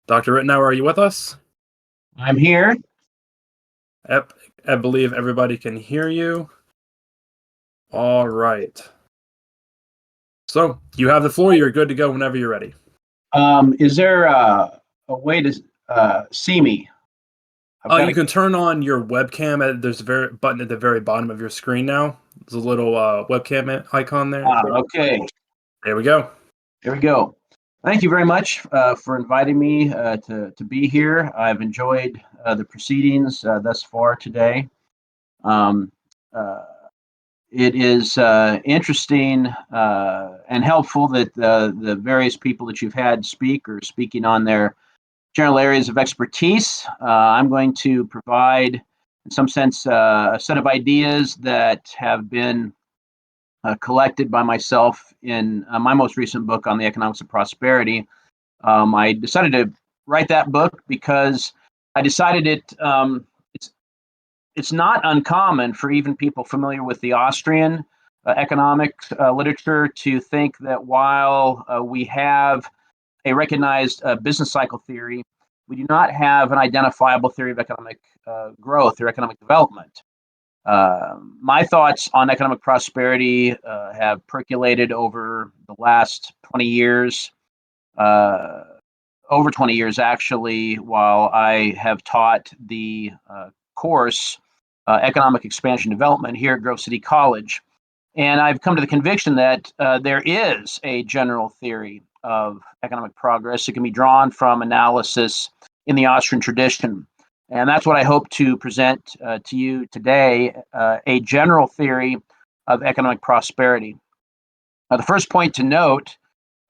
Dr. Ritenour, are you with us? I'm here. Yep, I believe everybody can hear you. All right. So, you have the floor. You're good to go whenever you're ready. Is there a way to see me? You can turn on your webcam. There's a button at the very bottom of your screen now. There's a little webcam icon there. Okay. There we go. There we go. Thank you very much for inviting me to be here. I've enjoyed the proceedings thus far today. Um, uh, it is interesting and helpful that the various people that you've had speak are speaking on their general areas of expertise. I'm going to provide, in some sense, a set of ideas that have been collected by myself in my most recent book on the economics of prosperity. I decided to write that book because I decided it's not uncommon for even people familiar with the Austrian economic literature to think that while we have a recognized business cycle theory, we do not have an identifiable theory of economic growth or economic development. My thoughts on economic prosperity have percolated over the last 20 years, over 20 years actually, while I have taught the course Economic Expansion Development here at Grove City College. And I've come to the conviction that there is a general theory of economic progress. It can be drawn from analysis in the Austrian tradition. And that's what I hope to present to you today, a general theory of economic prosperity. The first point to note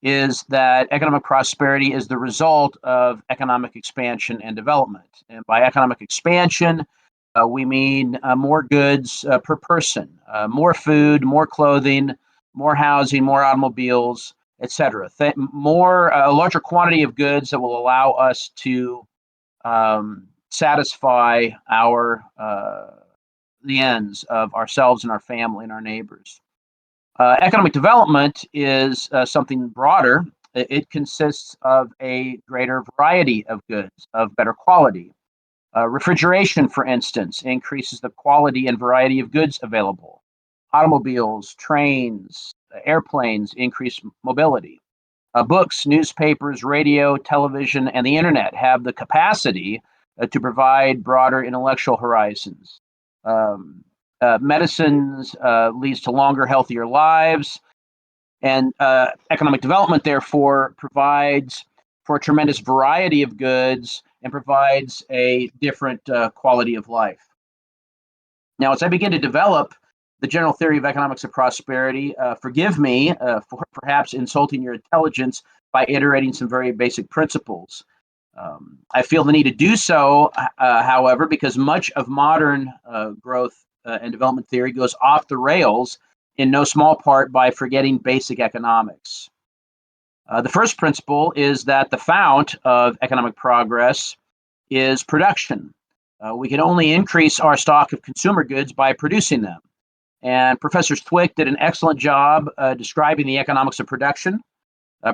is that economic prosperity is the result of economic expansion and development. And by economic expansion, we mean more goods per person, more food, more clothing, more housing, more automobiles, etc. A larger quantity of goods that will allow us to satisfy the ends of ourselves and our family and our neighbors. Economic development is something broader. It consists of a greater variety of goods of better quality. Refrigeration, for instance, increases the quality and variety of goods available. Automobiles, trains, airplanes increase mobility. Books, newspapers, radio, television, and the internet have the capacity to provide broader intellectual horizons. Medicines leads to longer, healthier lives, and economic development, therefore, provides for a tremendous variety of goods and provides a different quality of life. Now, as I begin to develop the general theory of economics of prosperity, forgive me for perhaps insulting your intelligence by iterating some very basic principles. I feel the need to do so, however, because much of modern growth and development theory goes off the rails in no small part by forgetting basic economics. The first principle is that the fount of economic progress is production. We can only increase our stock of consumer goods by producing them. And Professor Zwick did an excellent job describing the economics of production.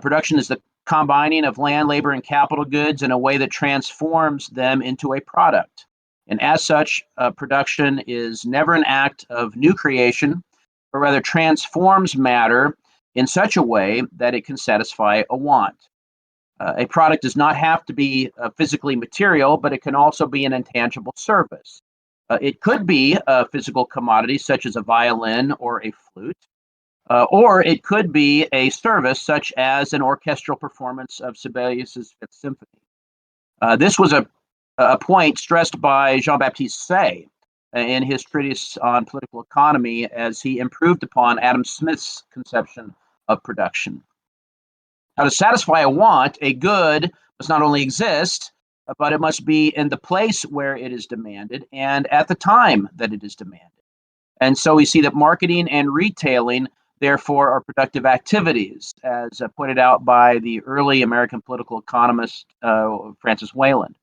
Production is the combining of land, labor, and capital goods in a way that transforms them into a product. And as such, production is never an act of new creation, but rather transforms matter in such a way that it can satisfy a want. A product does not have to be physically material, but it can also be an intangible service. It could be a physical commodity, such as a violin or a flute, or it could be a service, such as an orchestral performance of Sibelius's Fifth Symphony. This was a point stressed by Jean-Baptiste Say in his treatise on political economy as he improved upon Adam Smith's conception of production. Now, to satisfy a want, a good must not only exist, but it must be in the place where it is demanded and at the time that it is demanded. And so we see that marketing and retailing, therefore, are productive activities, as pointed out by the early American political economist Francis Wayland.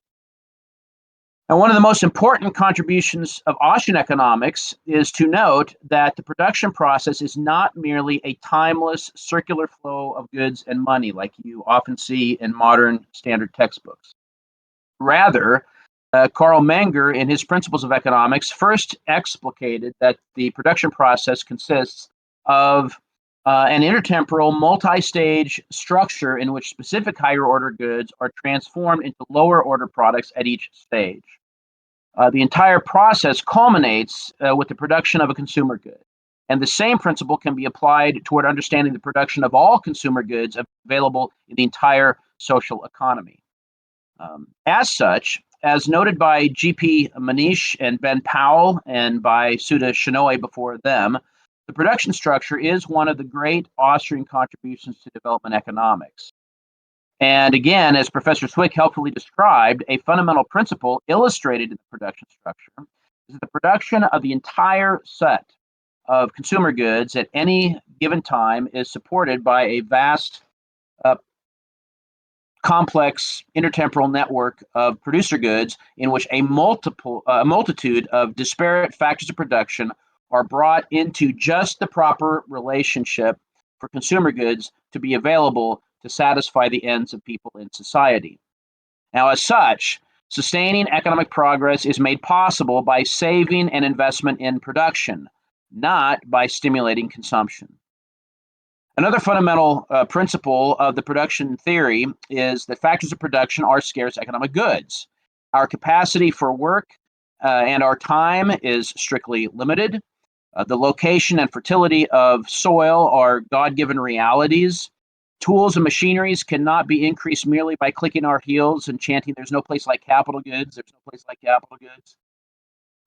Now, one of the most important contributions of Austrian economics is to note that the production process is not merely a timeless circular flow of goods and money like you often see in modern standard textbooks. Rather, Karl Menger, in his Principles of Economics, first explicated that the production process consists of an intertemporal multi-stage structure in which specific higher order goods are transformed into lower order products at each stage. The entire process culminates with the production of a consumer good. And the same principle can be applied toward understanding the production of all consumer goods available in the entire social economy. As such, as noted by G.P. Manish and Ben Powell and by Sudha Shenoy before them, the production structure is one of the great Austrian contributions to development economics. And again, as Professor Swick helpfully described, a fundamental principle illustrated in the production structure is that the production of the entire set of consumer goods at any given time is supported by a vast, complex intertemporal network of producer goods in which a multitude of disparate factors of production are brought into just the proper relationship for consumer goods to be available to satisfy the ends of people in society. Now, as such, sustaining economic progress is made possible by saving and investment in production, not by stimulating consumption. Another fundamental principle of the production theory is that factors of production are scarce economic goods. Our capacity for work and our time is strictly limited. The location and fertility of soil are God-given realities. Tools and machineries cannot be increased merely by clicking our heels and chanting, "There's no place like capital goods, there's no place like capital goods."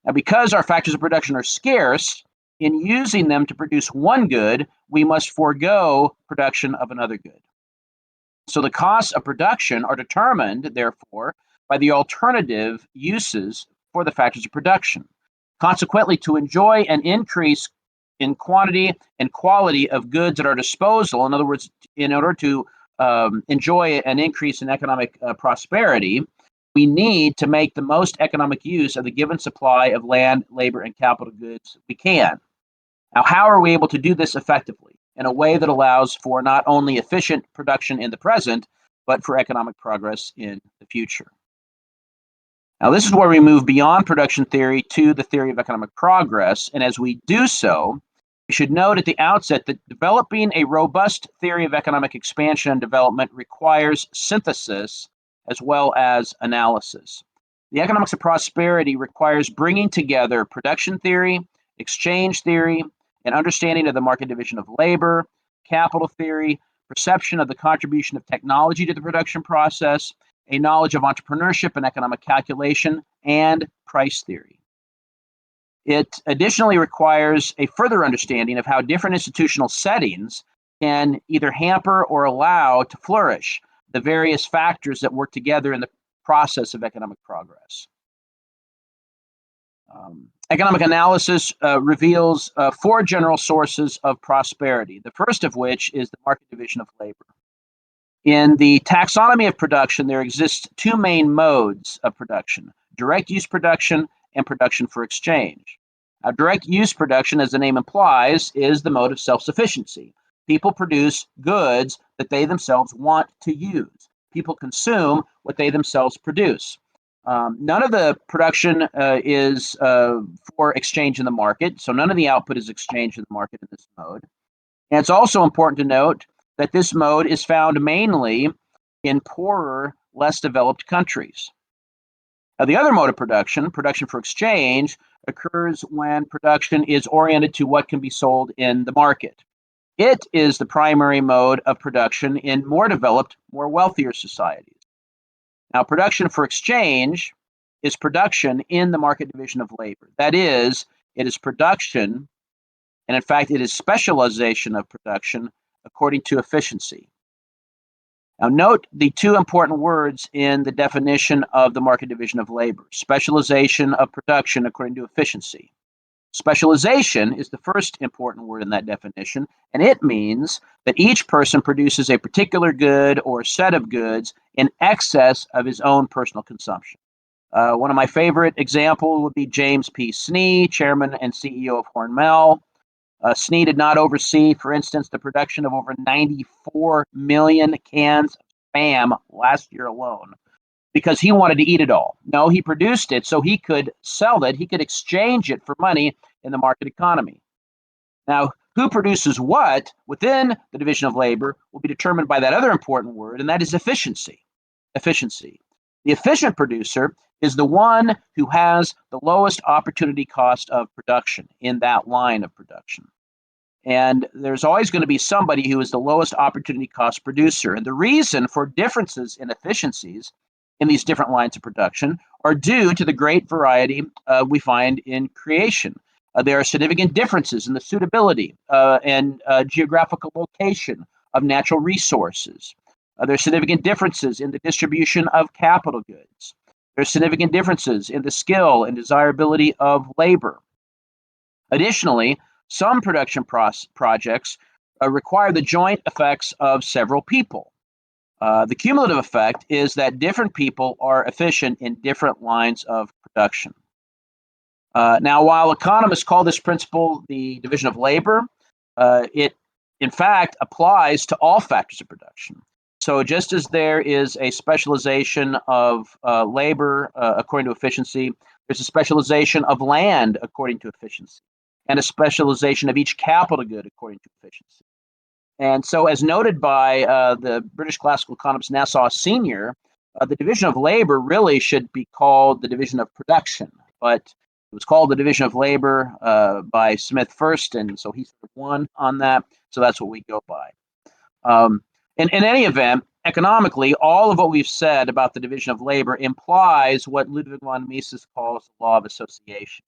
Now, because our factors of production are scarce, in using them to produce one good, we must forego production of another good. So the costs of production are determined, therefore, by the alternative uses for the factors of production. Consequently, to enjoy an increase in quantity and quality of goods at our disposal, in other words, in order to enjoy an increase in economic prosperity, we need to make the most economic use of the given supply of land, labor, and capital goods we can. Now, how are we able to do this effectively in a way that allows for not only efficient production in the present, but for economic progress in the future? Now, this is where we move beyond production theory to the theory of economic progress. And as we do so, we should note at the outset that developing a robust theory of economic expansion and development requires synthesis as well as analysis. The economics of prosperity requires bringing together production theory, exchange theory, an understanding of the market division of labor, capital theory, perception of the contribution of technology to the production process, a knowledge of entrepreneurship and economic calculation, and price theory. It additionally requires a further understanding of how different institutional settings can either hamper or allow to flourish the various factors that work together in the process of economic progress. Economic analysis reveals four general sources of prosperity, the first of which is the market division of labor. In the taxonomy of production, there exist two main modes of production: direct use production and production for exchange. Now, direct use production, as the name implies, is the mode of self-sufficiency. People produce goods that they themselves want to use. People consume what they themselves produce. None of the production is for exchange in the market, so none of the output is exchanged in the market in this mode. And it's also important to note that this mode is found mainly in poorer, less developed countries. Now, the other mode of production, production for exchange, occurs when production is oriented to what can be sold in the market. It is the primary mode of production in more developed, more wealthier societies. Now, production for exchange is production in the market division of labor. That is, it is production, and in fact, it is specialization of production according to efficiency. Now, note the two important words in the definition of the market division of labor: specialization of production according to efficiency. Specialization is the first important word in that definition, and it means that each person produces a particular good or set of goods in excess of his own personal consumption. One of my favorite examples would be James P. Snee, chairman and CEO of Hormel. Snee did not oversee, for instance, the production of over 94 million cans of Spam last year alone because he wanted to eat it all. No, he produced it so he could sell it, he could exchange it for money in the market economy. Now, who produces what within the division of labor will be determined by that other important word, and that is efficiency. Efficiency. The efficient producer is the one who has the lowest opportunity cost of production in that line of production. And there's always going to be somebody who is the lowest opportunity cost producer. And the reason for differences in efficiencies in these different lines of production are due to the great variety we find in creation. There are significant differences in the suitability and geographical location of natural resources. There are significant differences in the distribution of capital goods. There are significant differences in the skill and desirability of labor. Additionally, some production projects require the joint effects of several people. The cumulative effect is that different people are efficient in different lines of production. Now, while economists call this principle the division of labor, it in fact applies to all factors of production. So just as there is a specialization of labor according to efficiency, there's a specialization of land according to efficiency, and a specialization of each capital good according to efficiency. And so, as noted by the British classical economist Nassau Senior, the division of labor really should be called the division of production, but it was called the division of labor by Smith first, and so he sort of won on that. So that's what we go by. In any event, economically, all of what we've said about the division of labor implies what Ludwig von Mises calls the law of association.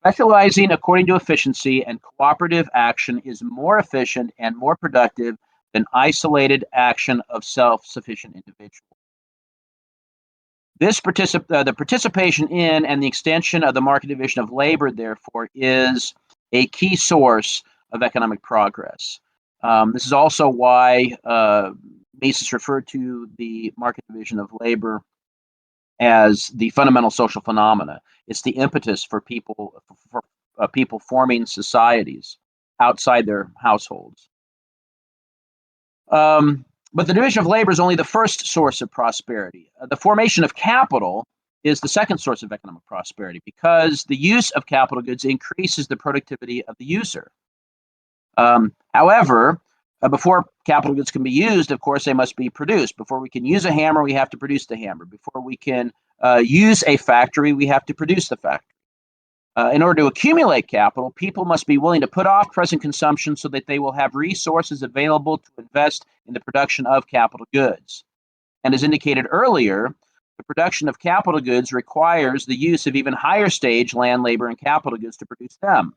Specializing according to efficiency and cooperative action is more efficient and more productive than isolated action of self-sufficient individuals. The participation in and the extension of the market division of labor, therefore, is a key source of economic progress. This is also why Mises referred to the market division of labor as the fundamental social phenomena. It's the impetus for people forming societies outside their households. But the division of labor is only the first source of prosperity. The formation of capital is the second source of economic prosperity because the use of capital goods increases the productivity of the user. However, before capital goods can be used, of course, they must be produced. Before we can use a hammer, we have to produce the hammer. Before we can use a factory, we have to produce the factory. In order to accumulate capital, people must be willing to put off present consumption so that they will have resources available to invest in the production of capital goods. And as indicated earlier, the production of capital goods requires the use of even higher stage land, labor, and capital goods to produce them.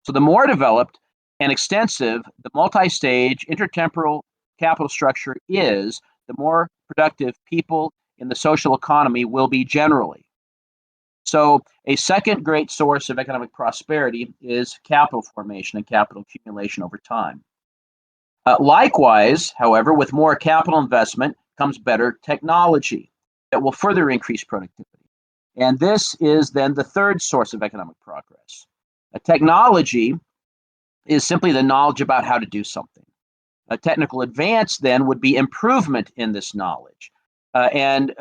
So the more developed and extensive the multi-stage intertemporal capital structure is, the more productive people in the social economy will be generally. So a second great source of economic prosperity is capital formation and capital accumulation over time. Likewise, however, with more capital investment comes better technology that will further increase productivity. And this is then the third source of economic progress. Technology is simply the knowledge about how to do something. A technical advance then would be improvement in this knowledge. And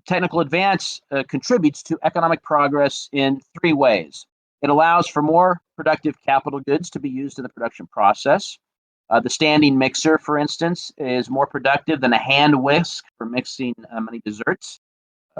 technical advance contributes to economic progress in three ways. It allows for more productive capital goods to be used in the production process. The standing mixer, for instance, is more productive than a hand whisk for mixing many desserts,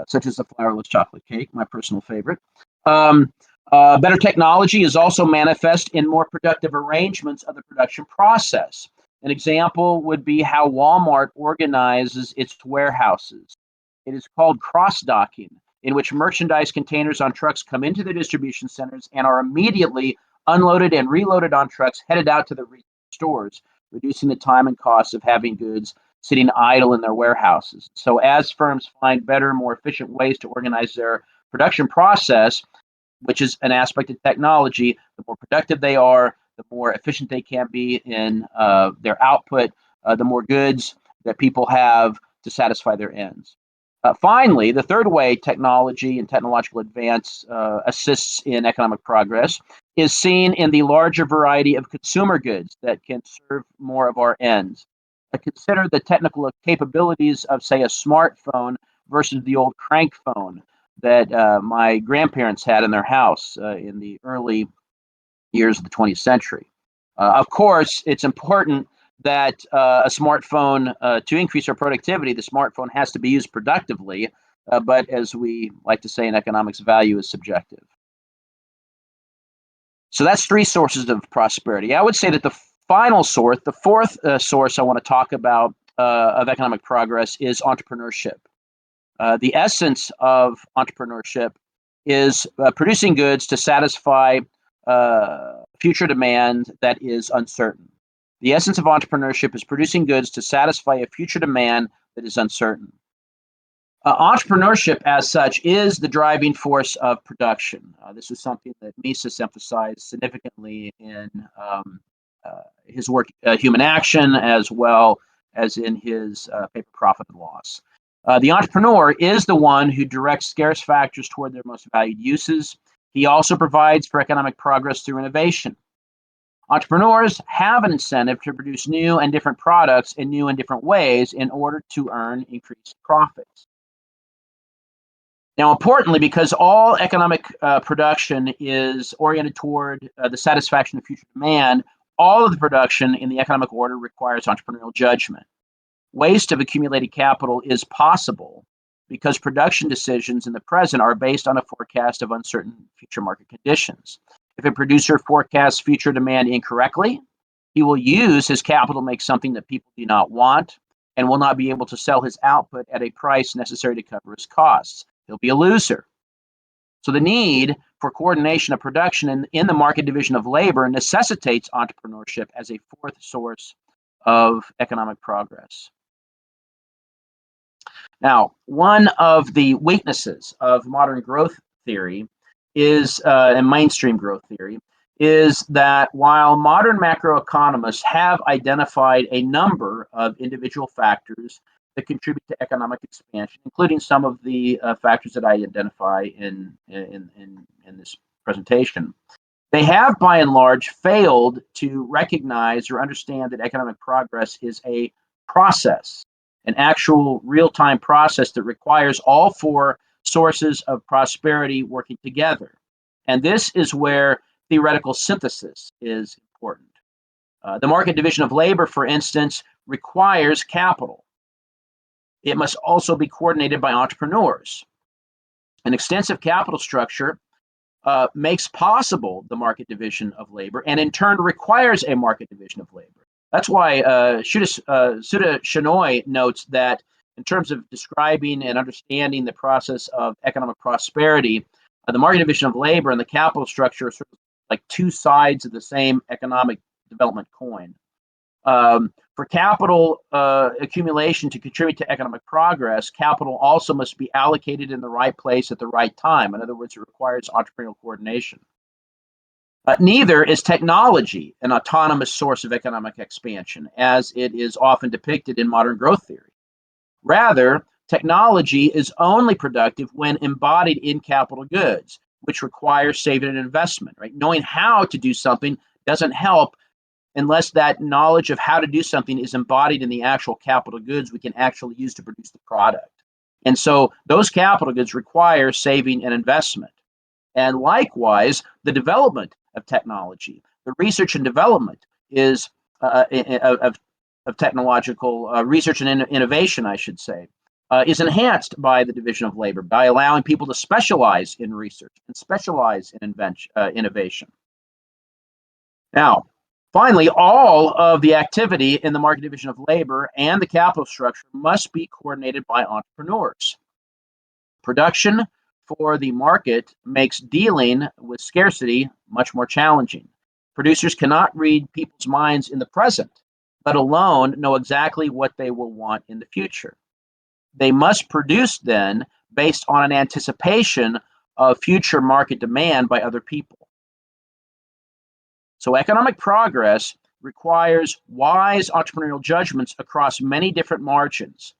such as the flourless chocolate cake, my personal favorite. Better technology is also manifest in more productive arrangements of the production process. An example would be how Walmart organizes its warehouses. It is called cross-docking, in which merchandise containers on trucks come into the distribution centers and are immediately unloaded and reloaded on trucks headed out to the stores, reducing the time and cost of having goods sitting idle in their warehouses. So as firms find better, more efficient ways to organize their production process, which is an aspect of technology, the more productive they are, the more efficient they can be in their output, the more goods that people have to satisfy their ends. Finally, the third way technology and technological advance assists in economic progress is seen in the larger variety of consumer goods that can serve more of our ends. Consider the technical capabilities of, say, a smartphone versus the old crank phone that my grandparents had in their house in the early years of the 20th century. Of course, it's important that a smartphone, to increase our productivity, the smartphone has to be used productively. But as we like to say in economics, value is subjective. So that's three sources of prosperity. I would say that the final source, the fourth source I want to talk about of economic progress is entrepreneurship. The essence of entrepreneurship is producing goods to satisfy future demand that is uncertain. The essence of entrepreneurship is producing goods to satisfy a future demand that is uncertain. Entrepreneurship, as such, is the driving force of production. This is something that Mises emphasized significantly in his work, Human Action, as well as in his paper, Profit and Loss. The entrepreneur is the one who directs scarce factors toward their most valued uses. He also provides for economic progress through innovation. Entrepreneurs have an incentive to produce new and different products in new and different ways in order to earn increased profits. Now, importantly, because all economic production is oriented toward the satisfaction of future demand, all of the production in the economic order requires entrepreneurial judgment. Waste of accumulated capital is possible because production decisions in the present are based on a forecast of uncertain future market conditions. If a producer forecasts future demand incorrectly, he will use his capital to make something that people do not want and will not be able to sell his output at a price necessary to cover his costs. He'll be a loser. So the need for coordination of production in the market division of labor necessitates entrepreneurship as a fourth source of economic progress. Now, one of the weaknesses of modern growth theory is, and mainstream growth theory, is that while modern macroeconomists have identified a number of individual factors that contribute to economic expansion, including some of the factors that I identify in this presentation, they have by and large failed to recognize or understand that economic progress is a process, an actual real-time process that requires all four sources of prosperity working together. And this is where theoretical synthesis is important. The market division of labor, for instance, requires capital. It must also be coordinated by entrepreneurs. An extensive capital structure makes possible the market division of labor and in turn requires a market division of labor. That's why Suda Shenoy notes that in terms of describing and understanding the process of economic prosperity, the market division of labor and the capital structure are sort of like two sides of the same economic development coin. For capital accumulation to contribute to economic progress, capital also must be allocated in the right place at the right time. In other words, it requires entrepreneurial coordination. Neither is technology an autonomous source of economic expansion, as it is often depicted in modern growth theory. Rather, technology is only productive when embodied in capital goods, which requires saving and investment. Right? Knowing how to do something doesn't help unless that knowledge of how to do something is embodied in the actual capital goods we can actually use to produce the product. And so those capital goods require saving and investment. And likewise, the development of technology, the research and development is of technological research and innovation, I should say, is enhanced by the division of labor, by allowing people to specialize in research and specialize in innovation. Now, finally, all of the activity in the market division of labor and the capital structure must be coordinated by entrepreneurs. Production for the market makes dealing with scarcity much more challenging. Producers cannot read people's minds in the present, let alone know exactly what they will want in the future. They must produce then based on an anticipation of future market demand by other people. So economic progress requires wise entrepreneurial judgments across many different margins.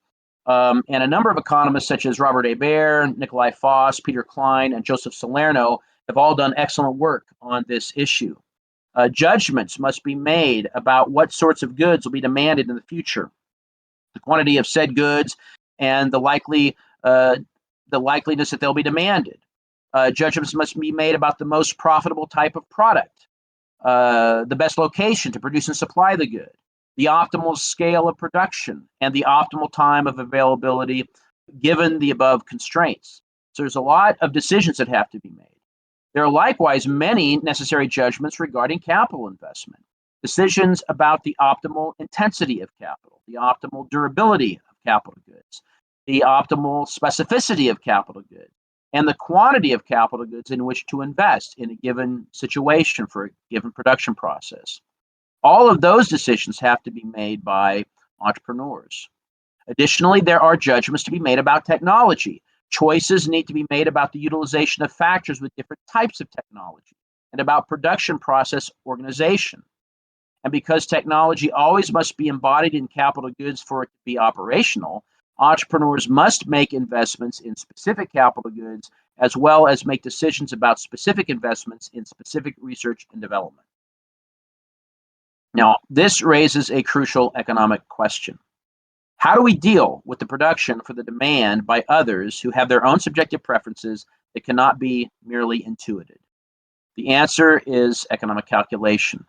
And a number of economists such as Robert A. Baer, Nikolai Foss, Peter Klein, and Joseph Salerno have all done excellent work on this issue. Judgments must be made about what sorts of goods will be demanded in the future, the quantity of said goods, and the likeliness that they'll be demanded. Judgments must be made about the most profitable type of product, the best location to produce and supply the good, the optimal scale of production, and the optimal time of availability given the above constraints. So there's a lot of decisions that have to be made. There are likewise many necessary judgments regarding capital investment, decisions about the optimal intensity of capital, the optimal durability of capital goods, the optimal specificity of capital goods, and the quantity of capital goods in which to invest in a given situation for a given production process. All of those decisions have to be made by entrepreneurs. Additionally, there are judgments to be made about technology. Choices need to be made about the utilization of factors with different types of technology and about production process organization. And because technology always must be embodied in capital goods for it to be operational, entrepreneurs must make investments in specific capital goods as well as make decisions about specific investments in specific research and development. Now, this raises a crucial economic question. How do we deal with the production for the demand by others who have their own subjective preferences that cannot be merely intuited? The answer is economic calculation.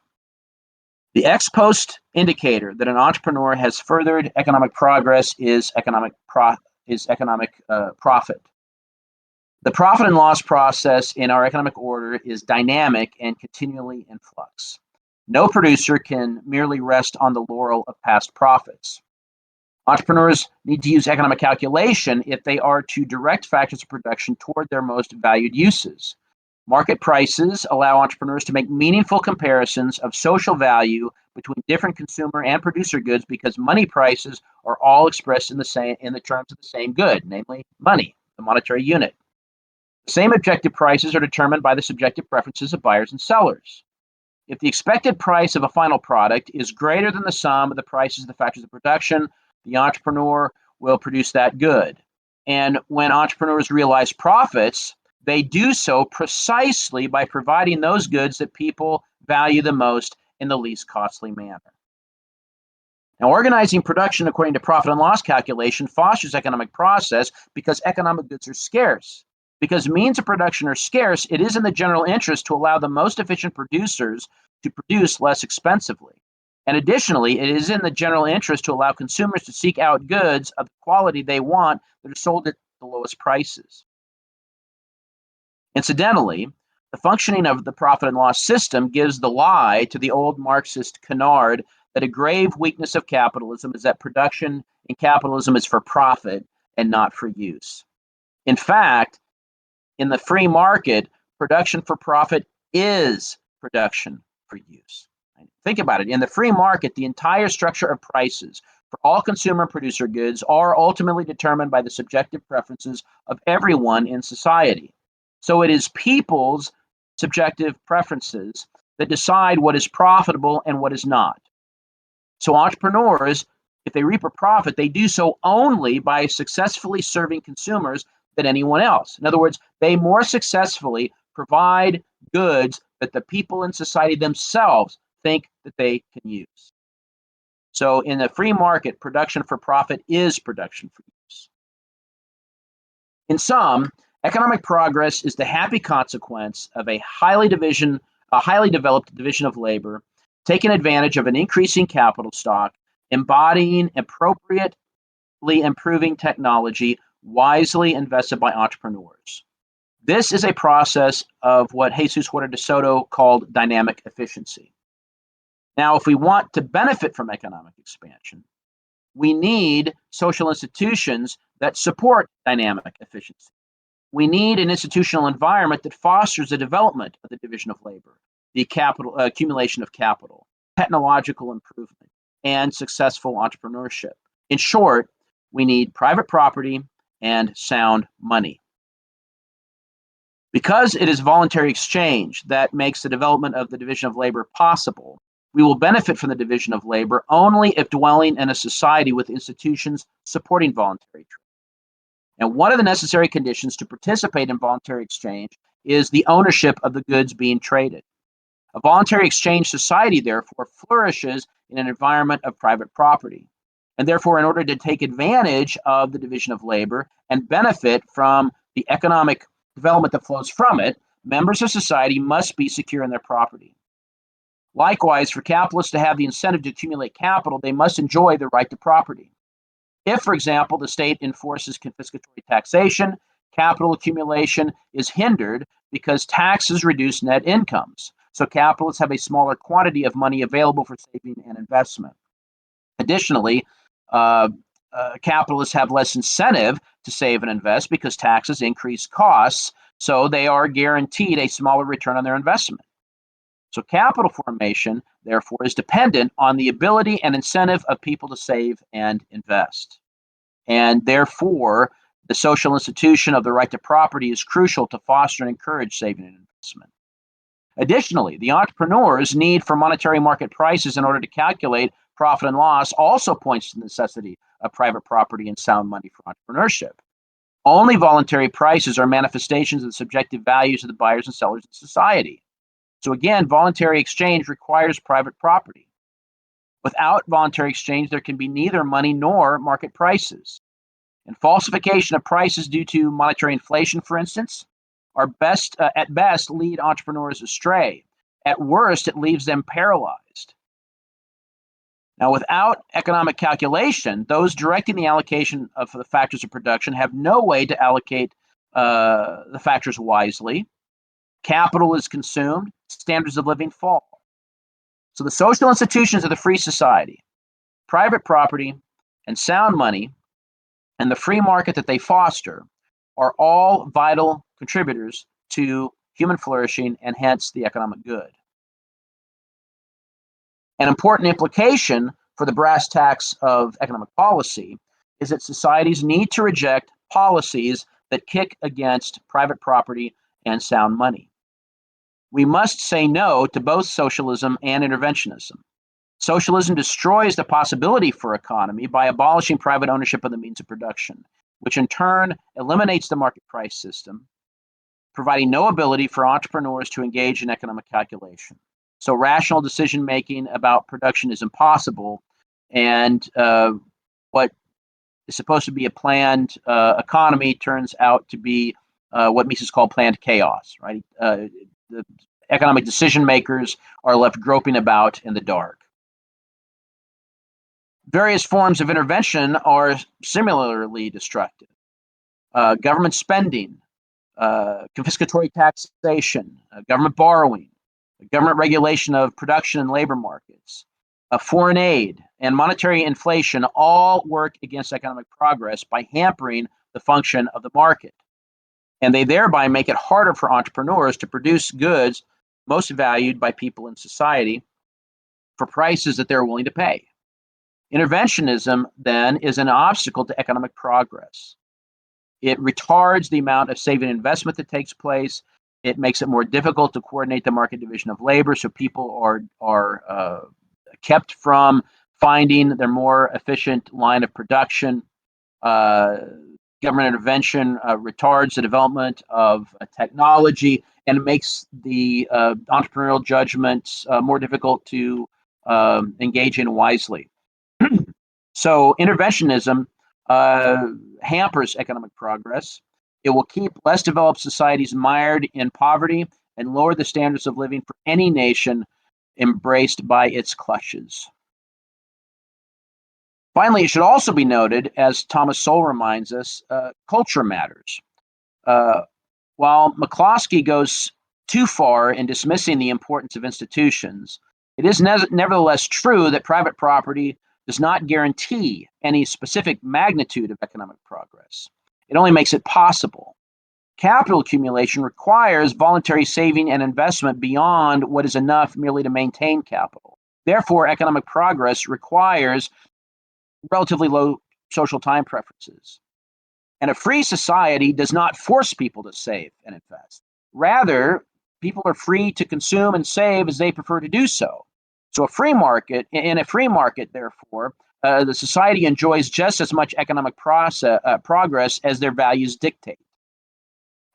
The ex post indicator that an entrepreneur has furthered economic progress is economic profit. The profit and loss process in our economic order is dynamic and continually in flux. No producer can merely rest on the laurel of past profits. Entrepreneurs need to use economic calculation if they are to direct factors of production toward their most valued uses. Market prices allow entrepreneurs to make meaningful comparisons of social value between different consumer and producer goods because money prices are all expressed in the terms of the same good, namely money, the monetary unit. The same objective prices are determined by the subjective preferences of buyers and sellers. If the expected price of a final product is greater than the sum of the prices of the factors of production, the entrepreneur will produce that good. And when entrepreneurs realize profits, they do so precisely by providing those goods that people value the most in the least costly manner. Now, organizing production according to profit and loss calculation fosters economic process because economic goods are scarce. Because means of production are scarce, it is in the general interest to allow the most efficient producers to produce less expensively. And additionally, it is in the general interest to allow consumers to seek out goods of the quality they want that are sold at the lowest prices. Incidentally, the functioning of the profit and loss system gives the lie to the old Marxist canard that a grave weakness of capitalism is that production in capitalism is for profit and not for use. In fact, in the free market, production for profit is production for use. Think about it. In the free market, the entire structure of prices for all consumer and producer goods are ultimately determined by the subjective preferences of everyone in society. So it is people's subjective preferences that decide what is profitable and what is not. So entrepreneurs, if they reap a profit, they do so only by successfully serving consumers than anyone else. In other words, they more successfully provide goods that the people in society themselves think that they can use. So in the free market, production for profit is production for use. In sum, economic progress is the happy consequence of a highly developed division of labor, taking advantage of an increasing capital stock, embodying appropriately improving technology, wisely invested by entrepreneurs. This is a process of what Jesus Huerta de Soto called dynamic efficiency. Now, if we want to benefit from economic expansion, we need social institutions that support dynamic efficiency. We need an institutional environment that fosters the development of the division of labor, the accumulation of capital, technological improvement, and successful entrepreneurship. In short, we need private property and sound money. Because it is voluntary exchange that makes the development of the division of labor possible, We will benefit from the division of labor only if dwelling in a society with institutions supporting voluntary trade. And one of the necessary conditions to participate in voluntary exchange is the ownership of the goods being traded. A voluntary exchange society, therefore, flourishes in an environment of private property. And therefore, in order to take advantage of the division of labor and benefit from the economic development that flows from it, members of society must be secure in their property. Likewise, for capitalists to have the incentive to accumulate capital, they must enjoy the right to property. If, for example, the state enforces confiscatory taxation, capital accumulation is hindered because taxes reduce net incomes. So capitalists have a smaller quantity of money available for saving and investment. Additionally, capitalists have less incentive to save and invest because taxes increase costs, so they are guaranteed a smaller return on their investment. So capital formation, therefore, is dependent on the ability and incentive of people to save and invest. And therefore, the social institution of the right to property is crucial to foster and encourage saving and investment. Additionally, the entrepreneur's need for monetary market prices in order to calculate profit and loss also points to the necessity of private property and sound money for entrepreneurship. Only voluntary prices are manifestations of the subjective values of the buyers and sellers in society. So again, voluntary exchange requires private property. Without voluntary exchange, there can be neither money nor market prices. And falsification of prices due to monetary inflation, for instance, are at best lead entrepreneurs astray. At worst, it leaves them paralyzed. Now, without economic calculation, those directing the allocation of the factors of production have no way to allocate the factors wisely. Capital is consumed, standards of living fall. So the social institutions of the free society, private property, and sound money, and the free market that they foster are all vital contributors to human flourishing and hence the economic good. An important implication for the brass tacks of economic policy is that societies need to reject policies that kick against private property and sound money. We must say no to both socialism and interventionism. Socialism destroys the possibility for economy by abolishing private ownership of the means of production, which in turn eliminates the market price system, providing no ability for entrepreneurs to engage in economic calculation. So rational decision making about production is impossible, and what is supposed to be a planned economy turns out to be what Mises called planned chaos, right? The economic decision makers are left groping about in the dark. Various forms of intervention are similarly destructive. Government spending, confiscatory taxation, government borrowing, government regulation of production and labor markets, foreign aid, and monetary inflation all work against economic progress by hampering the function of the market. And they thereby make it harder for entrepreneurs to produce goods most valued by people in society for prices that they're willing to pay. Interventionism, then, is an obstacle to economic progress. It retards the amount of saving investment that takes place. It makes it more difficult to coordinate the market division of labor, so people are kept from finding their more efficient line of production. Government intervention retards the development of technology, and it makes the entrepreneurial judgments more difficult to engage in wisely. So interventionism hampers economic progress. It will keep less developed societies mired in poverty and lower the standards of living for any nation embraced by its clutches. Finally, it should also be noted, as Thomas Sowell reminds us, culture matters. While McCloskey goes too far in dismissing the importance of institutions, it is nevertheless true that private property does not guarantee any specific magnitude of economic progress. It only makes it possible. Capital accumulation requires voluntary saving and investment beyond what is enough merely to maintain capital. Therefore, economic progress requires relatively low social time preferences. And a free society does not force people to save and invest. Rather, people are free to consume and save as they prefer to do so. So in a free market, therefore, the society enjoys just as much economic progress as their values dictate.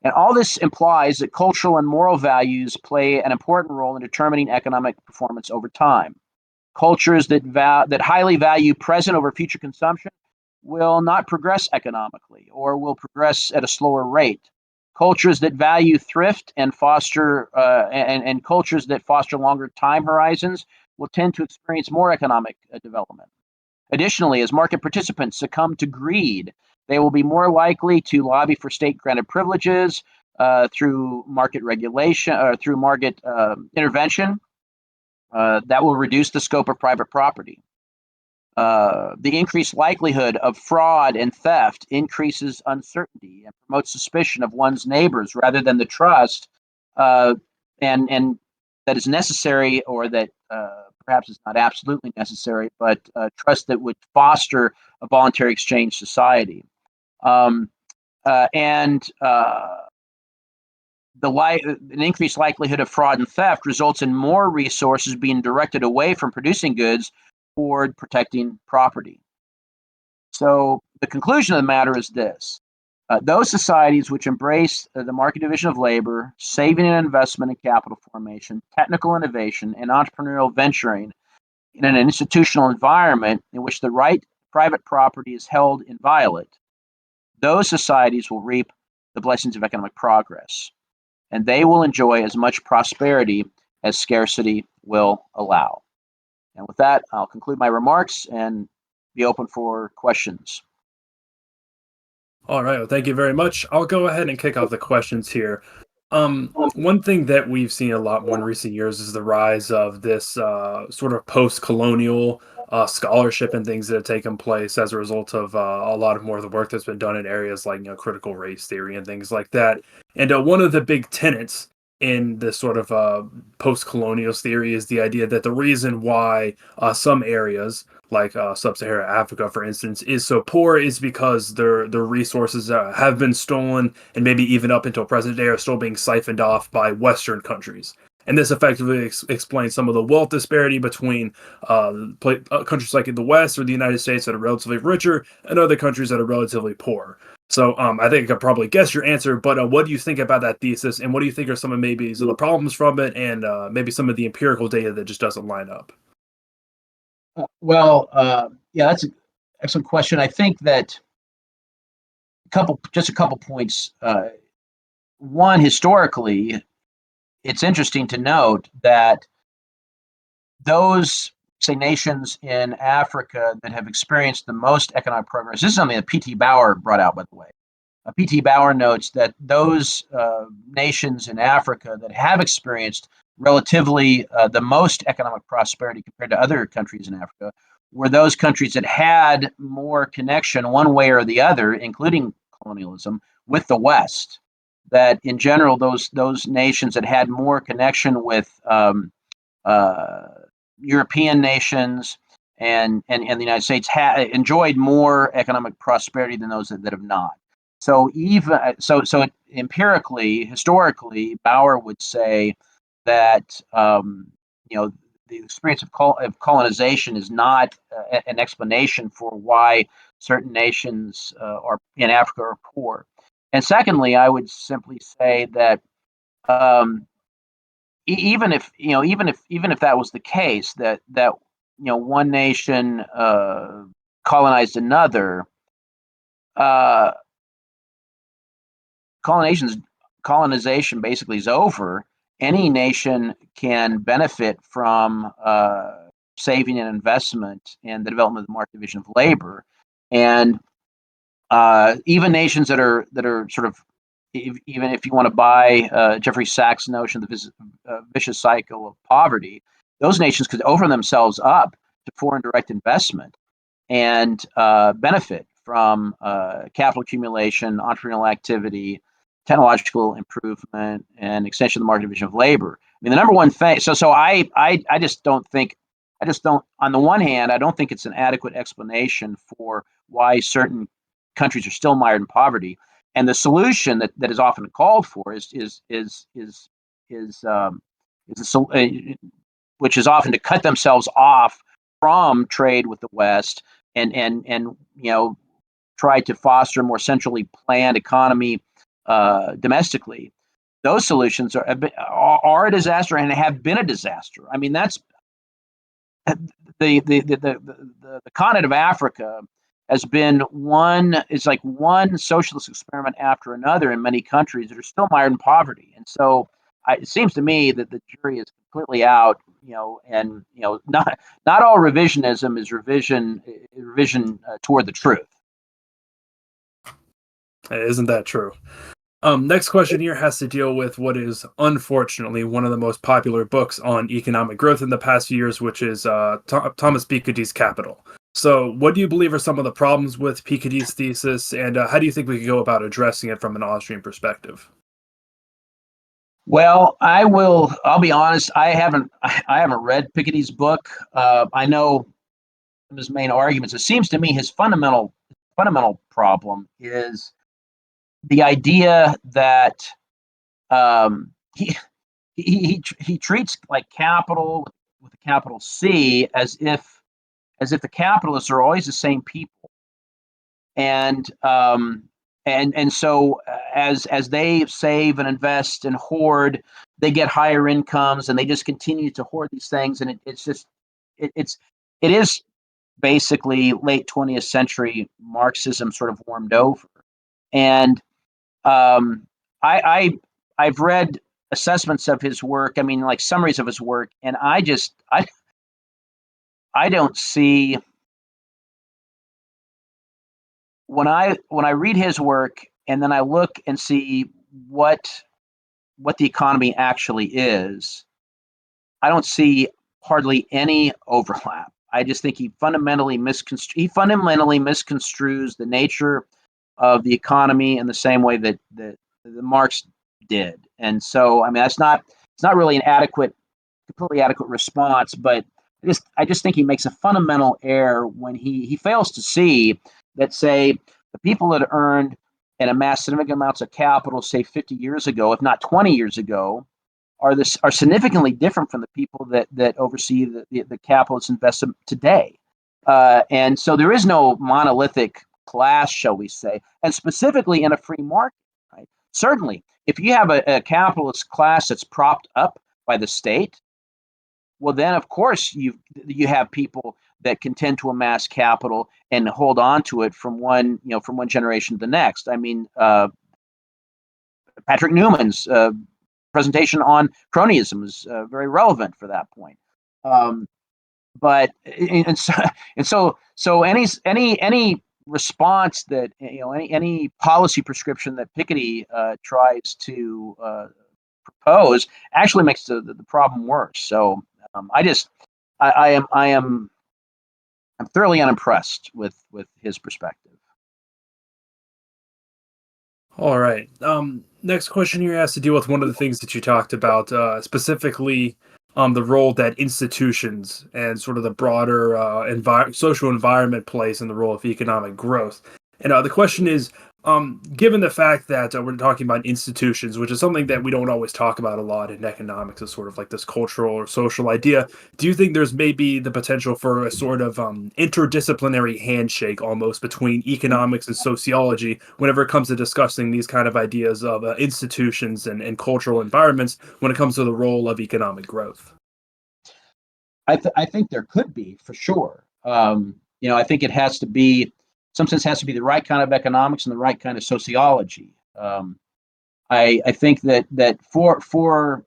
And all this implies that cultural and moral values play an important role in determining economic performance over time. Cultures that highly value present over future consumption will not progress economically, or will progress at a slower rate. Cultures that value thrift and cultures that foster longer time horizons will tend to experience more economic development. Additionally, as market participants succumb to greed, they will be more likely to lobby for state-granted privileges through market regulation or through market intervention that will reduce the scope of private property. The increased likelihood of fraud and theft increases uncertainty and promotes suspicion of one's neighbors rather than the trust and that is necessary, or that perhaps is not absolutely necessary, but trust that would foster a voluntary exchange society. An increased likelihood of fraud and theft results in more resources being directed away from producing goods toward protecting property. So the conclusion of the matter is this. Those societies which embrace the market division of labor, saving and investment in capital formation, technical innovation, and entrepreneurial venturing in an institutional environment in which the right to private property is held inviolate, those societies will reap the blessings of economic progress, and they will enjoy as much prosperity as scarcity will allow. And with that, I'll conclude my remarks and be open for questions. All right. Well, thank you very much. I'll go ahead and kick off the questions here. One thing that we've seen a lot more in recent years is the rise of this sort of post-colonial scholarship and things that have taken place as a result of a lot of more of the work that's been done in areas like critical race theory and things like that. And one of the big tenets in this sort of post-colonial theory is the idea that the reason why some areas like sub-Saharan Africa, for instance, is so poor is because their resources have been stolen, and maybe even up until present day are still being siphoned off by Western countries. And this effectively explains some of the wealth disparity between countries like in the West or the United States that are relatively richer and other countries that are relatively poor. So I think I could probably guess your answer, but what do you think about that thesis, and what do you think are some of maybe some of the problems from it, and maybe some of the empirical data that just doesn't line up? Yeah, that's an excellent question. I think that just a couple points. One, historically, it's interesting to note that those, say, nations in Africa that have experienced the most economic progress, this is something that P.T. Bauer brought out, by the way. P.T. Bauer notes that those nations in Africa that have experienced relatively the most economic prosperity compared to other countries in Africa were those countries that had more connection one way or the other, including colonialism, with the West. That in general, those nations that had more connection with European nations and the United States enjoyed more economic prosperity than those that have not. So empirically, historically, Bauer would say that the experience of colonization is not an explanation for why certain nations in Africa are poor. And secondly, I would simply say that even if that was the case, that one nation colonized another, colonization basically is over. Any nation can benefit from saving and investment and the development of the market division of labor, and even nations that are sort of, even if you want to buy Jeffrey Sachs' notion of the vicious cycle of poverty, those nations could open themselves up to foreign direct investment and benefit from capital accumulation, entrepreneurial activity, technological improvement, and extension of the market division of labor. I mean, the number one thing. So I just don't think. On the one hand, I don't think it's an adequate explanation for why certain countries are still mired in poverty. And the solution that is often called for is which is often to cut themselves off from trade with the West and try to foster a more centrally planned economy domestically. Those solutions are a disaster and have been a disaster. I mean, that's the continent of Africa has been one socialist experiment after another in many countries that are still mired in poverty. And so it seems to me that the jury is completely out, and not all revisionism is revision toward the truth. Isn't that true? Next question here has to deal with what is unfortunately one of the most popular books on economic growth in the past few years, which is Thomas Piketty's Capital. So, what do you believe are some of the problems with Piketty's thesis, and how do you think we could go about addressing it from an Austrian perspective? Well, I'll be honest. I haven't read Piketty's book. I know his main arguments. It seems to me his fundamental problem is the idea that he he treats like capital with a capital C as if the capitalists are always the same people, and so as they save and invest and hoard, they get higher incomes and they just continue to hoard these things, and it is basically late 20th century Marxism sort of warmed over. And I I've read assessments of his work. I mean, like summaries of his work, and I don't see when I read his work and then I look and see what the economy actually is. I don't see hardly any overlap. I just think he fundamentally misconstrues the nature of the economy in the same way that Marx did. And so, I mean, it's not really an completely adequate response, but I just think he makes a fundamental error when he fails to see that, say, the people that earned and amassed significant amounts of capital, say 50 years ago, if not 20 years ago, are significantly different from the people that oversee the capitalist investment today. And so there is no monolithic class, shall we say, and specifically in a free market. Right? Certainly, if you have a capitalist class that's propped up by the state, well, then of course you have people that can tend to amass capital and hold on to it from one generation to the next. I mean, Patrick Newman's presentation on cronyism is very relevant for that point. But so any response that any policy prescription that Piketty tries to propose actually makes the problem worse. So I'm thoroughly unimpressed with his perspective. All right. Next question here has to deal with one of the things that you talked about, specifically the role that institutions and sort of the broader social environment plays in the role of economic growth. And the question is, given the fact that we're talking about institutions, which is something that we don't always talk about a lot in economics, as sort of like this cultural or social idea, do you think there's maybe the potential for a sort of interdisciplinary handshake almost between economics and sociology whenever it comes to discussing these kind of ideas of institutions and cultural environments when it comes to the role of economic growth? I think there could be, for sure. I think it has to be, some sense, has to be the right kind of economics and the right kind of sociology. I think that for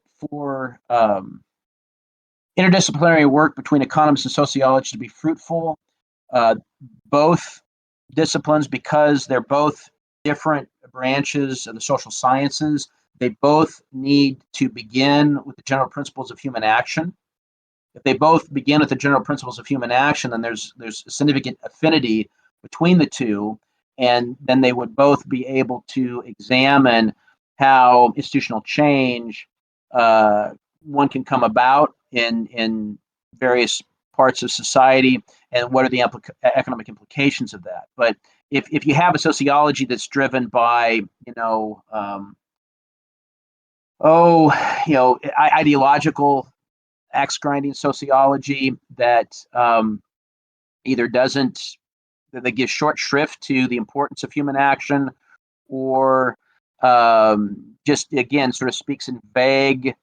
interdisciplinary work between economists and sociologists to be fruitful, both disciplines, because they're both different branches of the social sciences, they both need to begin with the general principles of human action. If they both begin with the general principles of human action, then there's a significant affinity between the two, and then they would both be able to examine how institutional change one can come about in various parts of society, and what are the economic implications of that. But if you have a sociology that's driven by ideological axe grinding sociology that either doesn't, that gives short shrift to the importance of human action, or just again sort of speaks in vague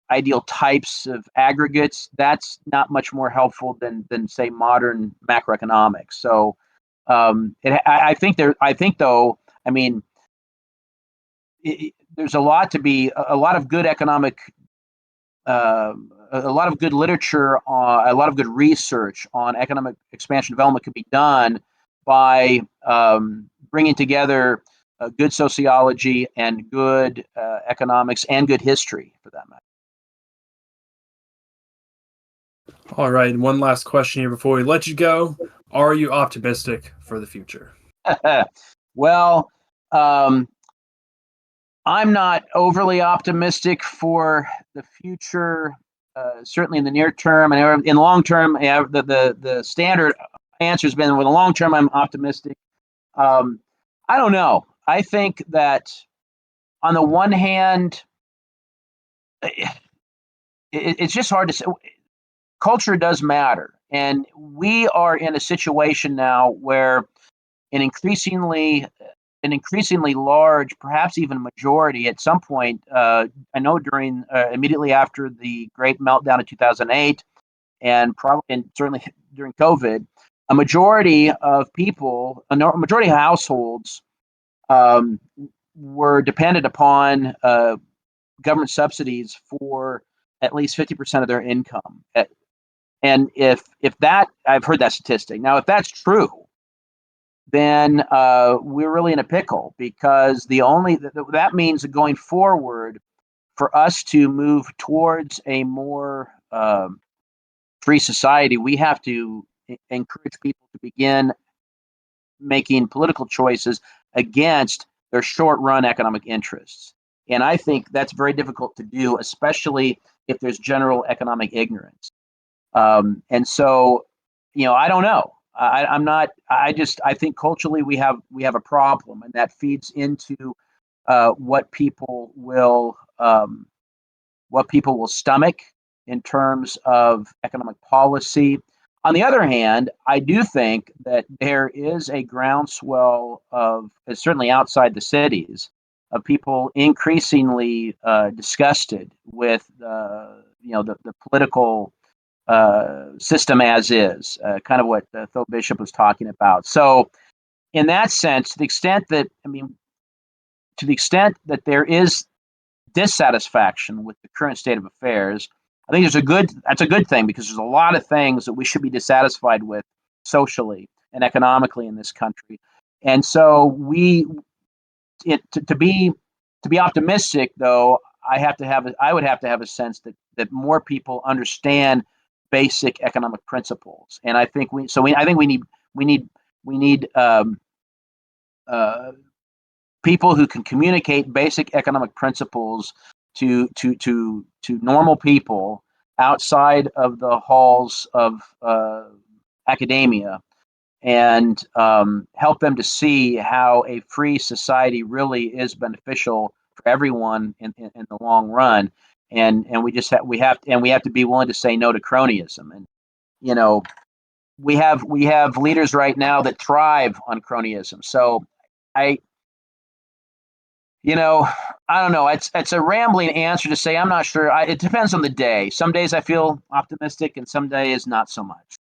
ideal types of aggregates. That's not much more helpful than say modern macroeconomics. So I think though, I mean, there's a lot of good economic, a lot of good literature, a lot of good research on economic expansion development could be done by bringing together good sociology and good economics and good history, for that matter. All right, and one last question here before we let you go. Are you optimistic for the future? Well, I'm not overly optimistic for the future. Certainly in the near term, and in the long term, yeah, the standard answer has been, with the long term, I'm optimistic. Um, I don't know. I think that on the one hand, it's just hard to say. Culture does matter, and we are in a situation now where an increasingly large, perhaps even majority at some point. I know during immediately after the great meltdown of 2008, and certainly during COVID, a majority of people, a majority of households, um, were dependent upon government subsidies for at least 50% of their income. And if that, I've heard that statistic. Now, if that's true, then we're really in a pickle, because that means that going forward, for us to move towards a more free society, we have to encourage people to begin making political choices against their short-run economic interests. And I think that's very difficult to do, especially if there's general economic ignorance. And so, I don't know. I'm not. I think culturally we have a problem, and that feeds into what people will stomach in terms of economic policy. On the other hand, I do think that there is a groundswell of, certainly outside the cities, of people increasingly disgusted with the political system as is, kind of what Phil Bishop was talking about. So, in that sense, to the extent that there is dissatisfaction with the current state of affairs, I think that's a good thing, because there's a lot of things that we should be dissatisfied with socially and economically in this country. And so to be optimistic, though, I would have to have a sense that more people understand basic economic principles. And I think I think we need people who can communicate basic economic principles to normal people outside of the halls of academia, and help them to see how a free society really is beneficial for everyone in the long run. And we have to be willing to say no to cronyism. And you know we have leaders right now that thrive on cronyism. So I I don't know. It's a rambling answer to say I'm not sure. It depends on the day. Some days I feel optimistic, and some days not so much.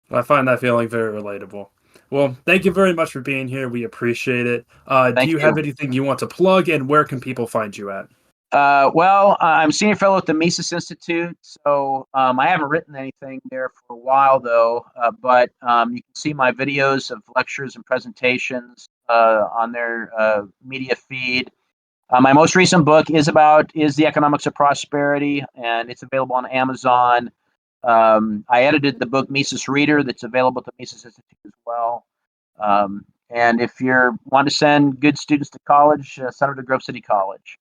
I find that feeling very relatable. Well, thank you very much for being here. We appreciate it. Do Thank you have you. anything you want to plug, and where can people find you at? Well, I'm senior fellow at the Mises Institute, so I haven't written anything there for a while, though. But you can see my videos of lectures and presentations on their media feed. My most recent book is the economics of prosperity, and it's available on Amazon. I edited the book Mises Reader, that's available at the Mises Institute as well. And if you want to send good students to college, send them to Grove City College.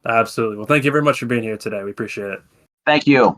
Absolutely. Well, thank you very much for being here today. We appreciate it. Thank you.